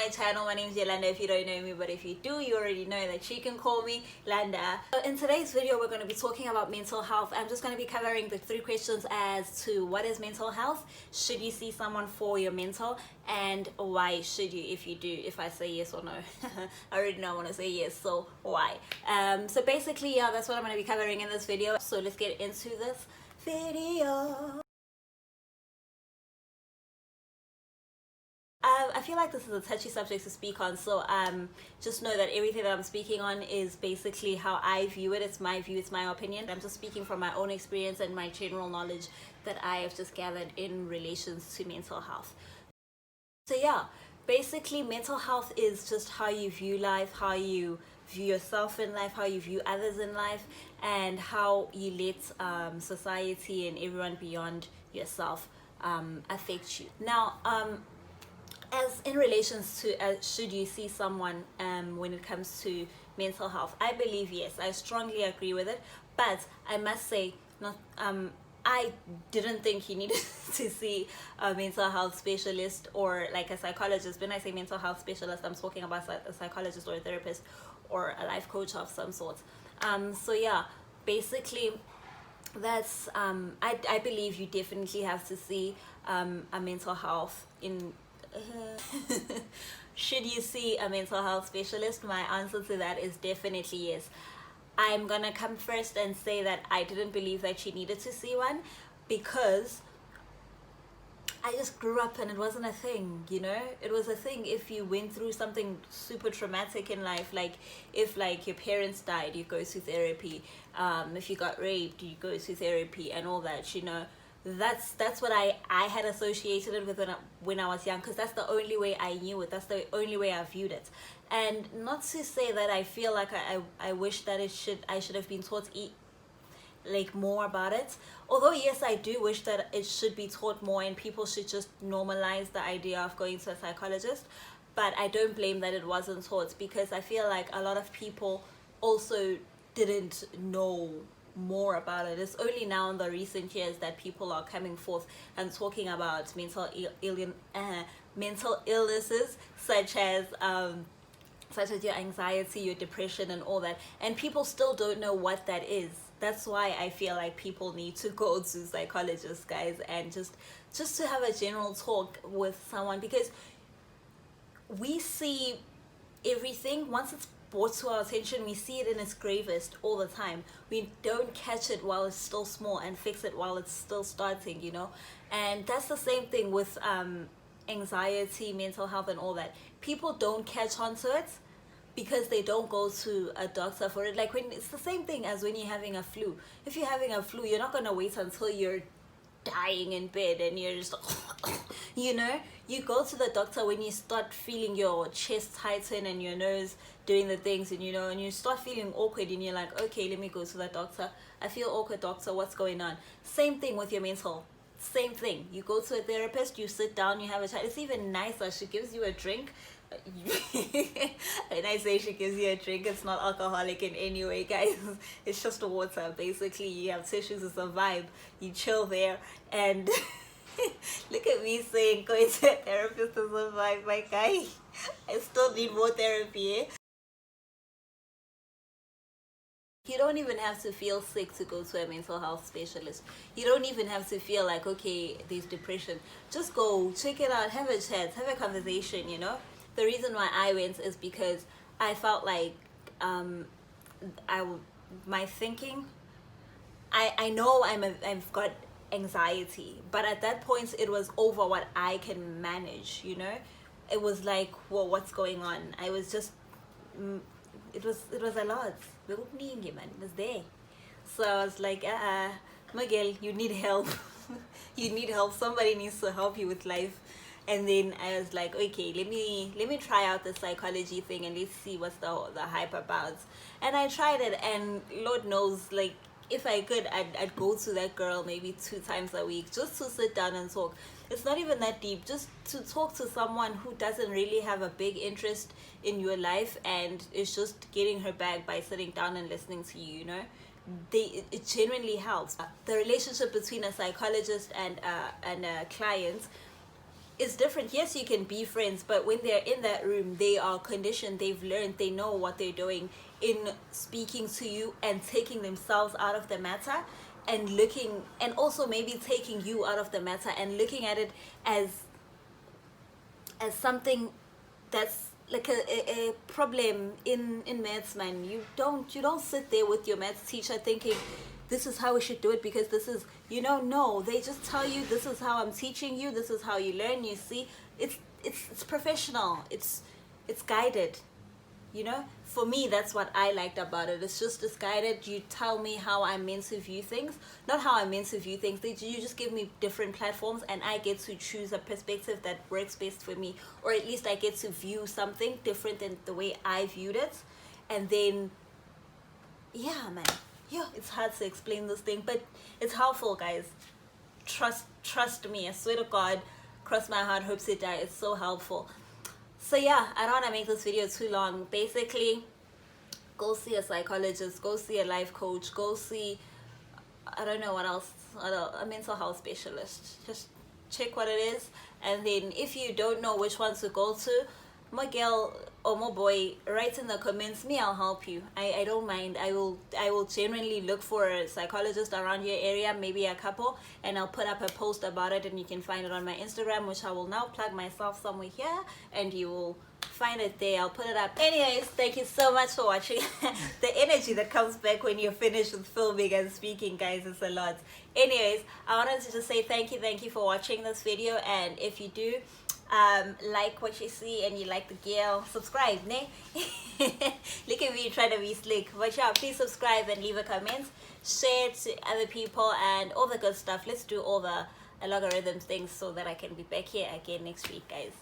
my channel. My name is Yolanda if you don't know me, but if you do, you already know that you can call me Landa. So in today's video, we're going to be talking about mental health. I'm just going to be covering the 3 questions as to what is mental health, should you see someone for your mental, and why should you if you do, if I say yes or no. I already know I want to say yes, so why? So basically, yeah, that's what I'm going to be covering in this video. So let's get into this video. I feel like this is a touchy subject to speak on, so just know that everything that I'm speaking on is basically how I view it. It's my view, it's my opinion. I'm just speaking from my own experience and my general knowledge that I have just gathered in relations to mental health. So yeah, basically mental health is just how you view life, how you view yourself in life, how you view others in life, and how you let society and everyone beyond yourself affect you. Now, as in relations to should you see someone when it comes to mental health, I believe yes, I strongly agree with it, but I must say not I didn't think you needed to see a mental health specialist or like a psychologist. When I say mental health specialist, I'm talking about a psychologist or a therapist or a life coach of some sort. So yeah, basically that's I believe you definitely have to see a mental health in should you see a mental health specialist? My answer to that is definitely yes. I'm gonna come first and say that I didn't believe that she needed to see one because I just grew up and it wasn't a thing, you know. It was a thing if you went through something super traumatic in life, like if like your parents died, you go to therapy. If you got raped, you go to therapy and all that, you know. That's what I had associated it with when I was young, because that's the only way I knew it. That's the only way I viewed it. And not to say that I feel like I wish that I should have been taught like more about it. Although yes, I do wish that it should be taught more and people should just normalize the idea of going to a psychologist. But I don't blame that it wasn't taught, because I feel like a lot of people also didn't know more about it. It's only now in the recent years that people are coming forth and talking about mental illnesses such as your anxiety, your depression and all that, and people still don't know what that is. That's why I feel like people need to go to psychologists, guys, and just to have a general talk with someone, because we see everything once it's brought to our attention. We see it in its gravest all the time. We don't catch it while it's still small and fix it while it's still starting, you know. And that's the same thing with anxiety, mental health and all that. People don't catch on to it because they don't go to a doctor for it. Like when it's the same thing as when you're having a flu. If you're having a flu, you're not going to wait until you're dying in bed and you're just you know, you go to the doctor when you start feeling your chest tighten and your nose doing the things, and you know, and you start feeling awkward and you're like, okay, let me go to the doctor. I feel awkward, doctor, what's going on? Same thing with your mental. Same thing. You go to a therapist, you sit down, you have a chat. It's even nicer. She gives you a drink. When I say she gives you a drink, it's not alcoholic in any way, guys. It's just water. Basically, you have tissues. It's a vibe. You chill there, and look at me saying going to a therapist is a vibe, my guy. I still need more therapy, eh? You don't even have to feel sick to go to a mental health specialist. You don't even have to feel like, okay, there's depression. Just go, check it out, have a chat, have a conversation, you know? The reason why I went is because I felt like my thinking, I know I've got anxiety, but at that point it was over what I can manage, you know? It was like, whoa, what's going on? I was just it was a lot. It was there. So I was like, Miguel, you need help. You need help. Somebody needs to help you with life. And then I was like, okay, let me try out the psychology thing and let's see what's the hype about. And I tried it, and Lord knows, like, if I could, I'd go to that girl maybe 2 times a week just to sit down and talk. It's not even that deep, just to talk to someone who doesn't really have a big interest in your life and is just getting her back by sitting down and listening to you, you know. It genuinely helps. The relationship between a psychologist and a client is different. Yes, you can be friends, but when they're in that room, they are conditioned, they've learned, they know what they're doing in speaking to you and taking themselves out of the matter, and looking, and also maybe taking you out of the matter and looking at it as something that's like a problem in maths, man. You don't sit there with your maths teacher thinking this is how we should do it because this is, no, they just tell you this is how I'm teaching you, this is how you learn. You see, it's professional, it's guided. For me, that's what I liked about it. It's just guided. You tell me how I'm meant to view things, not how I'm meant to view things. You just give me different platforms, and I get to choose a perspective that works best for me, or at least I get to view something different than the way I viewed it. And then, yeah, man, it's hard to explain this thing, but it's helpful, guys. Trust me. I swear to God, cross my heart, hopes it die. It's so helpful. So yeah, I don't want to make this video too long. Basically, go see a psychologist, go see a life coach, go see, I don't know what else, a mental health specialist. Just check what it is, and then if you don't know which one to go to, my girl or my boy, write in the comments. Me, I'll help you. I don't mind. I will genuinely look for a psychologist around your area, maybe a couple, and I'll put up a post about it, and you can find it on my Instagram, which I will now plug myself somewhere here, and you will find it there. I'll put it up. Anyways, thank you so much for watching. The energy that comes back when you're finished with filming and speaking, guys, is a lot. Anyways, I wanted to just say thank you for watching this video, and if you do like what you see and you like the gear, subscribe, ne? Look at me trying to be slick. But yeah, please subscribe and leave a comment, share to other people, and all the good stuff. Let's do all the algorithms things so that I can be back here again next week, guys.